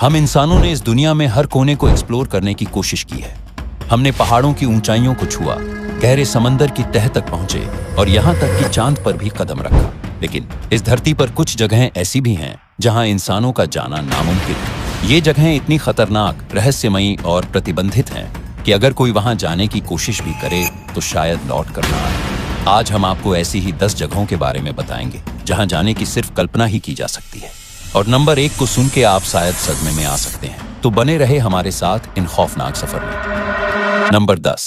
हम इंसानों ने इस दुनिया में हर कोने को एक्सप्लोर करने की कोशिश की है। हमने पहाड़ों की ऊंचाइयों को छुआ, गहरे समंदर की तह तक पहुंचे और यहाँ तक कि चांद पर भी कदम रखा। लेकिन इस धरती पर कुछ जगहें ऐसी भी हैं जहां इंसानों का जाना नामुमकिन है। ये जगहें इतनी खतरनाक, रहस्यमयी और प्रतिबंधित हैं कि अगर कोई वहां जाने की कोशिश भी करे तो शायद लौट कर ना आए। आज हम आपको ऐसी ही 10 जगहों के बारे में बताएंगे जहां जाने की सिर्फ कल्पना ही की जा सकती है। और नंबर 1 को सुन के आप शायद सदमे में आ सकते हैं, तो बने रहे हमारे साथ इन खौफनाक सफर में। नंबर 10,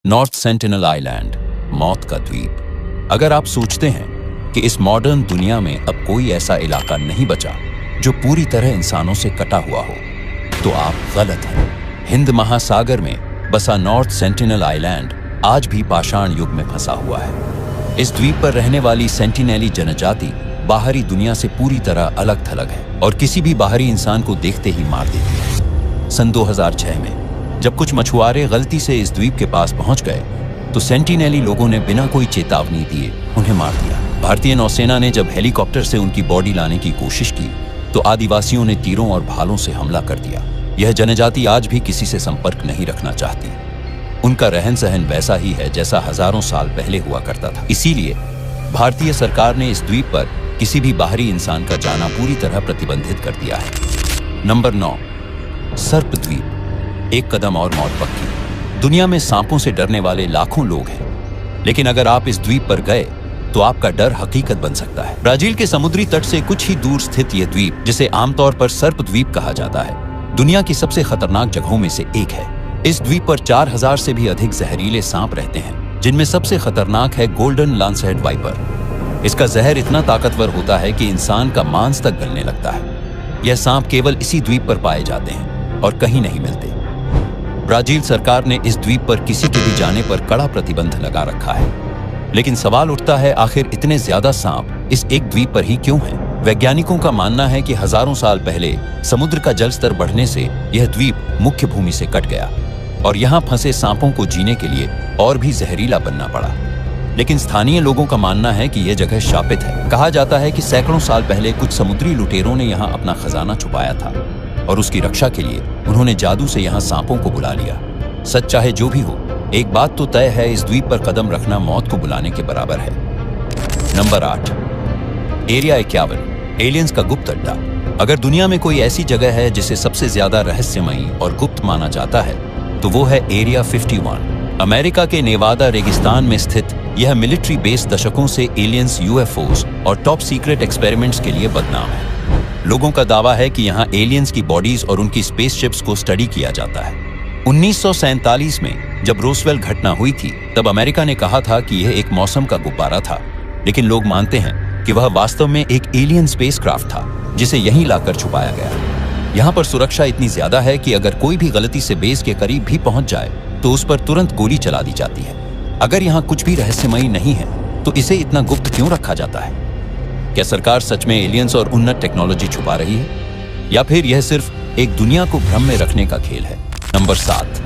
नॉर्थ सेंटिनल आइलैंड, मौत का द्वीप। अगर आप सोचते हैं कि इस मॉडर्न दुनिया में अब कोई ऐसा इलाका नहीं बचा जो पूरी तरह इंसानों से कटा हुआ हो, तो आप गलत हैं। हिंद महासागर में बसा नॉर्थ सेंटिनल आइलैंड आज भी पाषाण युग में फंसा हुआ है। इस द्वीप पर रहने वाली सेंटिनेली जनजाति बाहरी दुनिया से पूरी तरह अलग थलग है और किसी भी बाहरी इंसान को देखते ही मार देती है। सन 2006 में जब कुछ मछुआरे गलती से इस द्वीप के पास पहुंच गए तो सेंटिनेली लोगों ने बिना कोई चेतावनी दिए उन्हें मार दिया। भारतीय नौसेना ने जब हेलीकॉप्टर से उनकी बॉडी लाने की कोशिश की तो आदिवासियों ने तीरों और भालों से हमला कर दिया। यह जनजाति आज भी किसी से संपर्क नहीं रखना चाहती। उनका रहन सहन वैसा ही है जैसा हजारों साल पहले हुआ करता था। इसीलिए भारतीय सरकार ने इस द्वीप पर किसी भी बाहरी इंसान का जाना पूरी तरह प्रतिबंधित कर दिया है। नंबर 9, सर्प द्वीप, एक कदम और मौत पक्की। दुनिया में सांपों से डरने वाले लाखों लोग हैं, लेकिन अगर आप इस द्वीप पर गए तो आपका डर हकीकत बन सकता है। ब्राजील के समुद्री तट से कुछ ही दूर स्थित यह द्वीप, जिसे आमतौर पर सर्प द्वीप कहा जाता है, दुनिया की सबसे खतरनाक जगहों में से एक है। इस द्वीप पर 4000 से भी अधिक जहरीले सांप रहते हैं, जिनमें सबसे खतरनाक है गोल्डन लांसहेड वाइपर। इसका जहर इतना ताकतवर होता है कि इंसान का मांस तक गलने लगता है। यह सांप केवल इसी द्वीप पर पाए जाते हैं और कहीं नहीं मिलते। ब्राजील सरकार ने इस द्वीप पर किसी के भी जाने पर कड़ा प्रतिबंध लगा रखा है। लेकिन सवाल उठता है, आखिर इतने ज्यादा सांप इस एक द्वीप पर ही क्यों हैं? वैज्ञानिकों का मानना है कि हजारों साल पहले समुद्र का जल स्तर बढ़ने से यह द्वीप मुख्य भूमि से कट गया और यहाँ फंसे सांपों को जीने के लिए और भी जहरीला बनना पड़ा। लेकिन स्थानीय लोगों का मानना है कि यह जगह शापित है। कहा जाता है कि सैकड़ों साल पहले कुछ समुद्री लुटेरों ने यहाँ अपना खजाना छुपाया था और उसकी रक्षा के लिए उन्होंने जादू से यहाँ सांपों को बुला लिया। सच चाहे जो भी हो, एक बात तो तय है, इस द्वीप पर कदम रखना मौत को बुलाने के बराबर है। नंबर 8, एरिया 51, एलियंस का गुप्त अड्डा। अगर दुनिया में कोई ऐसी जगह है जिसे सबसे ज्यादा रहस्यमयी और गुप्त माना जाता है तो वो है एरिया 51। अमेरिका के नेवादा रेगिस्तान में स्थित यह मिलिट्री बेस दशकों से एलियंस, यूएफओस और टॉप सीक्रेट एक्सपेरिमेंट्स के लिए बदनाम है। लोगों का दावा है कि यहाँ एलियंस की बॉडीज और उनकी स्पेसशिप्स को स्टडी किया जाता है। 1947 में जब रोसवेल घटना हुई थी तब अमेरिका ने कहा था कि यह एक मौसम का गुब्बारा था, लेकिन लोग मानते हैं कि वह वास्तव में एक एलियन स्पेसक्राफ्ट था जिसे यहीं लाकर छुपाया गया। यहाँ पर सुरक्षा इतनी ज्यादा है कि अगर कोई भी गलती से बेस के करीब भी पहुंच जाए तो उस पर तुरंत गोली चला दी जाती है। अगर यहाँ कुछ भी रहस्यमयी नहीं है तो इसे इतना गुप्त क्यों रखा जाता है? क्या सरकार सच में एलियंस और उन्नत टेक्नोलॉजी छुपा रही है, या फिर यह सिर्फ एक दुनिया को भ्रम में रखने का खेल है? नंबर 7,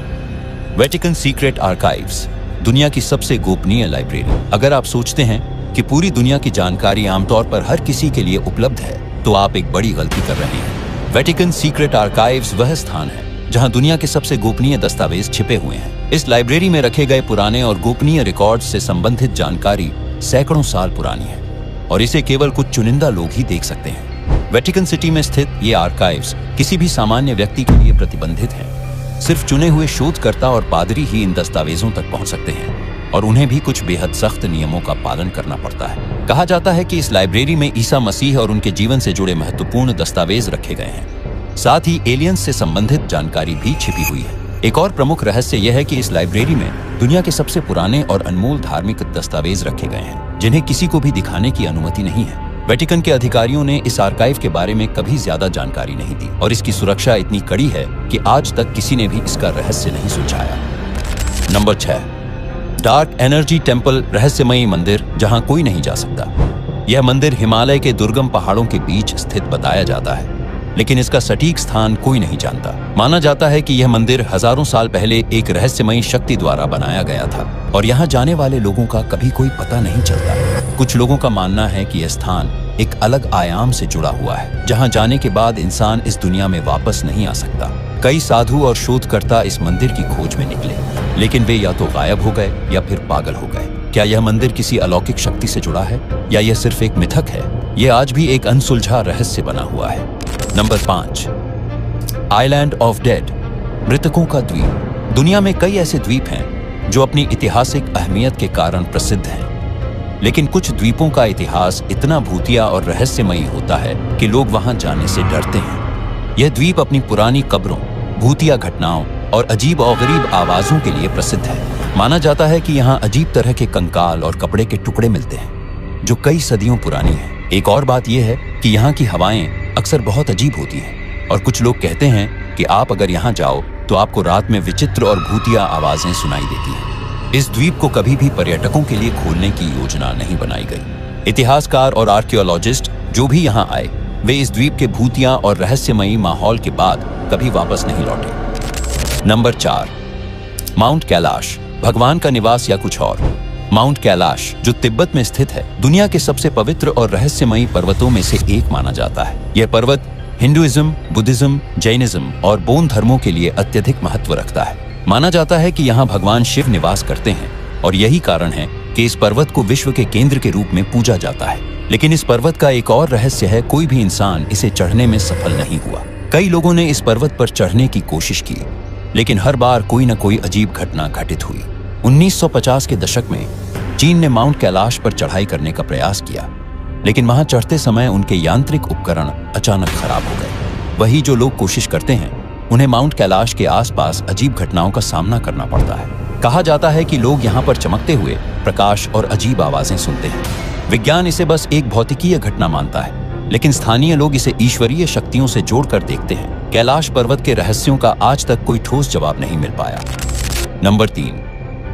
वेटिकन सीक्रेट आर्काइव्स, दुनिया की सबसे गोपनीय लाइब्रेरी। अगर आप सोचते हैं कि पूरी दुनिया की जानकारी आमतौर पर हर किसी के लिए उपलब्ध है तो आप एक बड़ी गलती कर रहे हैं। वेटिकन सीक्रेट आर्काइव्स वह स्थान है जहां दुनिया के सबसे गोपनीय दस्तावेज छिपे हुए हैं। इस लाइब्रेरी में रखे गए पुराने और गोपनीय रिकॉर्ड्स से संबंधित जानकारी सैकड़ों साल पुरानी है और इसे केवल कुछ चुनिंदा लोग ही देख सकते हैं। वेटिकन सिटी में स्थित ये आर्काइव्स किसी भी सामान्य व्यक्ति के लिए प्रतिबंधित हैं। सिर्फ चुने हुए शोधकर्ता और पादरी ही इन दस्तावेजों तक पहुंच सकते हैं और उन्हें भी कुछ बेहद सख्त नियमों का पालन करना पड़ता है। कहा जाता है कि इस लाइब्रेरी में ईसा मसीह और उनके जीवन से जुड़े महत्वपूर्ण दस्तावेज रखे गए हैं। साथ ही एलियंस से संबंधित जानकारी भी छिपी हुई है। एक और प्रमुख रहस्य यह है कि इस लाइब्रेरी में दुनिया के सबसे पुराने और अनमोल धार्मिक दस्तावेज रखे गए हैं, जिन्हें किसी को भी दिखाने की अनुमति नहीं है। वेटिकन के अधिकारियों ने इस आर्काइव के बारे में कभी ज्यादा जानकारी नहीं दी और इसकी सुरक्षा इतनी कड़ी है कि आज तक किसी ने भी इसका रहस्य नहीं सुलझाया। नंबर 6, डार्क एनर्जी टेम्पल, रहस्यमयी मंदिर जहां कोई नहीं जा सकता। यह मंदिर हिमालय के दुर्गम पहाड़ों के बीच स्थित बताया जाता है, लेकिन इसका सटीक स्थान कोई नहीं जानता। माना जाता है कि यह मंदिर हजारों साल पहले एक रहस्यमयी शक्ति द्वारा बनाया गया था और यहाँ जाने वाले लोगों का कभी कोई पता नहीं चलता। कुछ लोगों का मानना है कि यह स्थान एक अलग आयाम से जुड़ा हुआ है, जहां जाने के बाद इंसान इस दुनिया में वापस नहीं आ सकता। कई साधु और शोधकर्ता इस मंदिर की खोज में निकले, लेकिन वे या तो गायब हो गए या फिर पागल हो गए। क्या यह मंदिर किसी अलौकिक शक्ति से जुड़ा है या यह सिर्फ एक मिथक है? यह आज भी एक अनसुलझा रहस्य बना हुआ है। नंबर 5, आइलैंड ऑफ डेड, मृतकों का द्वीप। दुनिया में कई ऐसे द्वीप हैं जो अपनी ऐतिहासिक अहमियत के कारण प्रसिद्ध हैं, लेकिन कुछ द्वीपों का इतिहास इतना भूतिया और रहस्यमयी होता है कि लोग वहां जाने से डरते हैं। यह द्वीप अपनी पुरानी कब्रों, भूतिया घटनाओं और अजीब और गरीब आवाजों के लिए प्रसिद्ध है। माना जाता है कि यहाँ अजीब तरह के कंकाल और कपड़े के टुकड़े मिलते हैं जो कई सदियों पुरानी हैं। एक और बात यह है कि यहाँ की हवाएं अक्सर बहुत अजीब होती हैं और कुछ लोग कहते हैं कि आप अगर यहाँ जाओ तो आपको रात में विचित्र और भूतिया आवाजें सुनाई देती हैं। इस द्वीप को कभी भी पर्यटकों के लिए खोलने की योजना नहीं बनाई गई। इतिहासकार और आर्कियोलॉजिस्ट जो भी यहाँ आए, वे इस द्वीप के भूतिया और रहस्यमयी माहौल के बाद कभी वापस नहीं लौटे। नंबर 4, माउंट कैलाश, भगवान का निवास या कुछ और। माउंट कैलाश, जो तिब्बत में स्थित है, दुनिया के सबसे पवित्र और रहस्यमयी पर्वतों में से एक माना जाता है। यह पर्वत हिंदुइज्म, बुद्धिज्म, जैनिज्म और बौद्ध धर्मों के लिए अत्यधिक महत्व रखता है। माना जाता है कि यहाँ भगवान शिव निवास करते हैं और यही कारण है कि इस पर्वत को विश्व के केंद्र के रूप में पूजा जाता है। लेकिन इस पर्वत का एक और रहस्य है, कोई भी इंसान इसे चढ़ने में सफल नहीं हुआ। कई लोगों ने इस पर्वत पर चढ़ने की कोशिश की, लेकिन हर बार कोई न कोई अजीब घटना घटित हुई। 1950 के दशक में चीन ने माउंट कैलाश पर चढ़ाई करने का प्रयास किया, लेकिन वहां चढ़ते समय उनके यांत्रिक उपकरण अचानक खराब हो गए। वही जो लोग कोशिश करते हैं, उन्हें माउंट कैलाश के आसपास अजीब घटनाओं का सामना करना पड़ता है। कहा जाता है कि लोग यहाँ पर चमकते हुए प्रकाश और अजीब आवाजें सुनते हैं। विज्ञान इसे बस एक भौतिकीय घटना मानता है, लेकिन स्थानीय लोग इसे ईश्वरीय शक्तियों से जोड़कर देखते हैं। कैलाश पर्वत के रहस्यों का आज तक कोई ठोस जवाब नहीं मिल पाया। नंबर 3,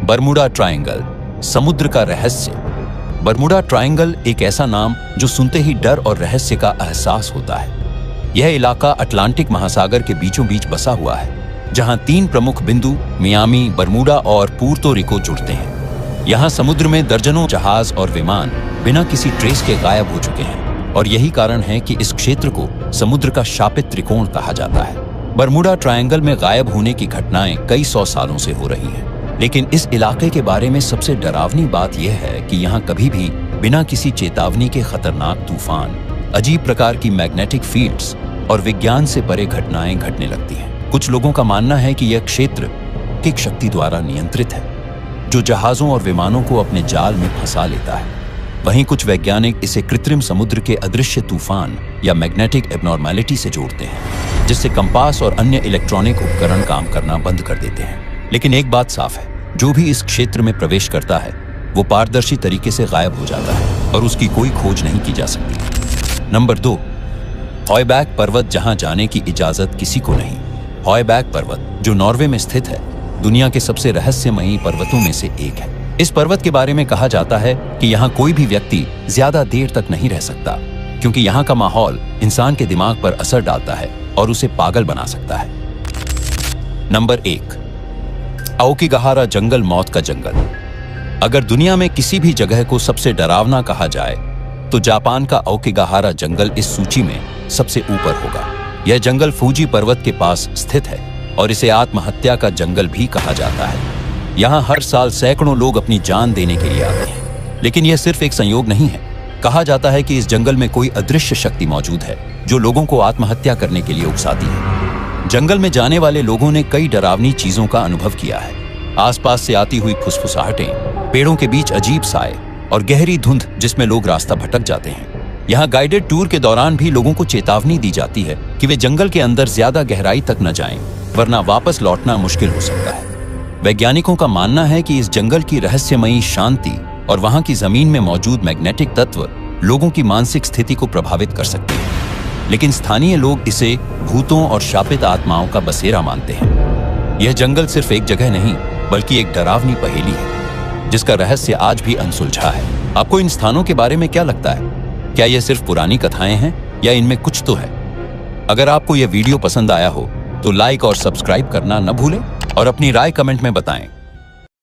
बरमुडा ट्रायंगल, समुद्र का रहस्य। बरमुडा ट्रायंगल एक ऐसा नाम जो सुनते ही डर और रहस्य का एहसास होता है। यह इलाका अटलांटिक महासागर के बीचों बीच बसा हुआ है, जहां 3 प्रमुख बिंदु मियामी, बरमुडा और पुर्तो रिको जुड़ते हैं। यहां समुद्र में दर्जनों जहाज और विमान बिना किसी ट्रेस के गायब हो चुके हैं और यही कारण है कि इस क्षेत्र को समुद्र का शापित त्रिकोण कहा जाता है। बरमुडा ट्रायंगल में गायब होने की घटनाएं कई 100 सालों से हो रही हैं, लेकिन इस इलाके के बारे में सबसे डरावनी बात यह है कि यहाँ कभी भी बिना किसी चेतावनी के खतरनाक तूफान, अजीब प्रकार की मैग्नेटिक फील्ड्स और विज्ञान से परे घटनाएं घटने लगती हैं। कुछ लोगों का मानना है कि यह क्षेत्र किक शक्ति द्वारा नियंत्रित है, जो जहाजों और विमानों को अपने जाल में फंसा लेता है। वहीं कुछ वैज्ञानिक इसे कृत्रिम समुद्र के अदृश्य तूफान या मैग्नेटिक एबनॉर्मैलिटी से जोड़ते हैं, जिससे कंपास और अन्य इलेक्ट्रॉनिक उपकरण काम करना बंद कर देते हैं। लेकिन एक बात साफ है, जो भी इस क्षेत्र में प्रवेश करता है वो पारदर्शी तरीके से गायब हो जाता है और उसकी कोई खोज नहीं की जा सकती। नंबर 2, हॉयबैक पर्वत, जहां जाने की इजाजत किसी को नहीं। हॉयबैक पर्वत, जो नॉर्वे में स्थित है, दुनिया के सबसे रहस्यमयी पर्वतों में से एक है। इस पर्वत के बारे में कहा जाता है कि यहाँ कोई भी व्यक्ति ज्यादा देर तक नहीं रह सकता, क्योंकि यहाँ का माहौल इंसान के दिमाग पर असर डालता है और उसे पागल बना सकता है। नंबर 1, आओकिगाहारा जंगल, मौत का जंगल। अगर दुनिया में किसी भी जगह को सबसे डरावना कहा जाए तो जापान का आओकिगाहारा जंगल इस सूची में सबसे ऊपर होगा। यह जंगल फूजी पर्वत के पास स्थित है और इसे आत्महत्या का जंगल भी कहा जाता है। यहाँ हर साल सैकड़ों लोग अपनी जान देने के लिए आते हैं, लेकिन यह सिर्फ एक संयोग नहीं है। कहा जाता है कि इस जंगल में कोई अदृश्य शक्ति मौजूद है जो लोगों को आत्महत्या करने के लिए उकसाती है। जंगल में जाने वाले लोगों ने कई डरावनी चीजों का अनुभव किया है। आसपास से आती हुई फुसफुसाहटें, पेड़ों के बीच अजीब साए और गहरी धुंध जिसमें लोग रास्ता भटक जाते हैं। यहाँ गाइडेड टूर के दौरान भी लोगों को चेतावनी दी जाती है कि वे जंगल के अंदर ज्यादा गहराई तक न जाएं, वरना वापस लौटना मुश्किल हो सकता है। वैज्ञानिकों का मानना है कि इस जंगल की रहस्यमयी शांति और वहां की जमीन में मौजूद मैग्नेटिक तत्व लोगों की मानसिक स्थिति को प्रभावित कर सकते हैं, लेकिन स्थानीय लोग इसे भूतों और शापित आत्माओं का बसेरा मानते हैं। यह जंगल सिर्फ एक जगह नहीं, बल्कि एक डरावनी पहेली है जिसका रहस्य आज भी अनसुलझा है। आपको इन स्थानों के बारे में क्या लगता है? क्या ये सिर्फ पुरानी कथाएं हैं या इनमें कुछ तो है? अगर आपको यह वीडियो पसंद आया हो तो लाइक और सब्सक्राइब करना न भूलें और अपनी राय कमेंट में बताएं।